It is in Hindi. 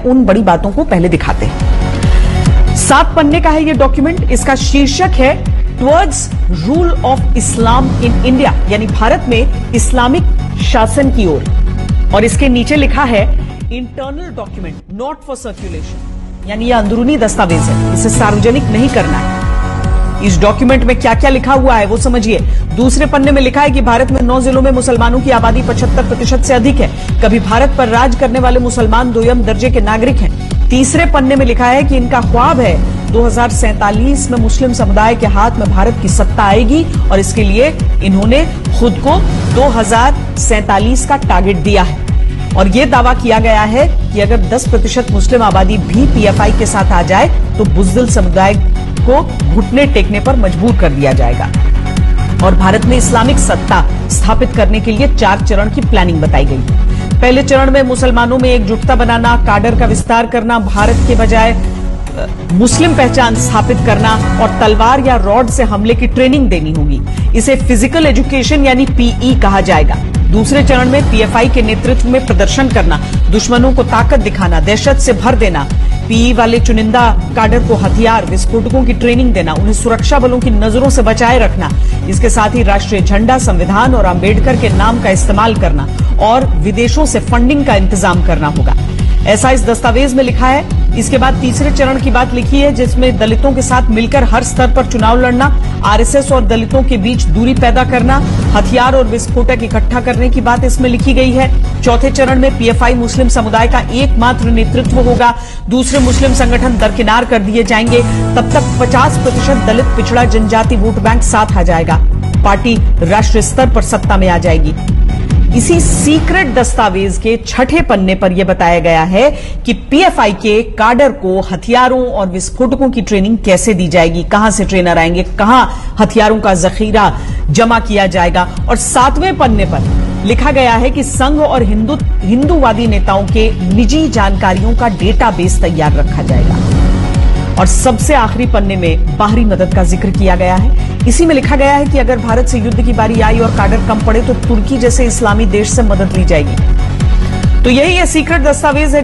उन बड़ी बातों को पहले दिखाते हैं। 7 पन्ने का है ये डॉक्यूमेंट। इसका शीर्षक है towards rule of Islam in India, यानी भारत में इस्लामिक शासन की ओर। और इसके नीचे लिखा है internal document not for circulation, यानी यह अंदरूनी दस्तावेज है, इसे सार्वजनिक नहीं करना है। इस डॉक्यूमेंट में क्या क्या लिखा हुआ है वो समझिए। दूसरे पन्ने में लिखा है कि भारत में 9 जिलों में मुसलमानों की आबादी 75% से अधिक है। कभी भारत पर राज करने वाले मुसलमान दोयम दर्जे के नागरिक हैं। तीसरे पन्ने में लिखा है कि इनका ख्वाब है 2047 में मुस्लिम समुदाय के हाथ में भारत की सत्ता आएगी और इसके लिए इन्होंने खुद को 2047 का टारगेट दिया है। और यह दावा किया गया है कि अगर 10% मुस्लिम आबादी भी पीएफआई के साथ आ जाए तो बुज़दिल समुदाय को घुटने टेकने पर मजबूर कर दिया जाएगा। और भारत में इस्लामिक सत्ता स्थापित करने के लिए 4 चरण की प्लानिंग बताई गई। पहले चरण में मुसलमानों में एकजुटता बनाना, काडर का विस्तार करना, भारत के बजाय मुस्लिम पहचान स्थापित करना और तलवार या रॉड से हमले की ट्रेनिंग देनी होगी। इसे फिजिकल एजुकेशन यानी पीई कहा जाएगा। दूसरे चरण में पीएफआई के नेतृत्व में प्रदर्शन करना, दुश्मनों को ताकत दिखाना, दहशत से भर देना, पीई वाले चुनिंदा काडर को हथियार विस्फोटकों की ट्रेनिंग देना, उन्हें सुरक्षा बलों की नजरों से बचाए रखना। इसके साथ ही राष्ट्रीय झंडा, संविधान और अंबेडकर के नाम का इस्तेमाल करना और विदेशों से फंडिंग का इंतजाम करना होगा, ऐसा इस दस्तावेज में लिखा है। इसके बाद तीसरे चरण की बात लिखी है जिसमें दलितों के साथ मिलकर हर स्तर पर चुनाव लड़ना, आरएसएस और दलितों के बीच दूरी पैदा करना, हथियार और विस्फोटक इकट्ठा करने की बात इसमें लिखी गई है। चौथे चरण में पीएफआई मुस्लिम समुदाय का एकमात्र नेतृत्व होगा, दूसरे मुस्लिम संगठन दरकिनार कर दिए जाएंगे। तब तक 50% दलित पिछड़ा जनजाति वोट बैंक साथ आ जाएगा, पार्टी राष्ट्रीय स्तर पर सत्ता में आ जाएगी। इसी सीक्रेट दस्तावेज के 6ठे पन्ने पर यह बताया गया है कि पीएफआई के काडर को हथियारों और विस्फोटकों की ट्रेनिंग कैसे दी जाएगी, कहां से ट्रेनर आएंगे, कहां हथियारों का जखीरा जमा किया जाएगा। और 7वें पन्ने पर लिखा गया है कि संघ और हिंदूवादी नेताओं के निजी जानकारियों का डेटाबेस तैयार रखा जाएगा। और सबसे आखिरी पन्ने में बाहरी मदद का जिक्र किया गया है। इसी में लिखा गया है कि अगर भारत से युद्ध की बारी आई और काडर कम पड़े तो तुर्की जैसे इस्लामी देश से मदद ली जाएगी। तो यही ये सीक्रेट दस्तावेज है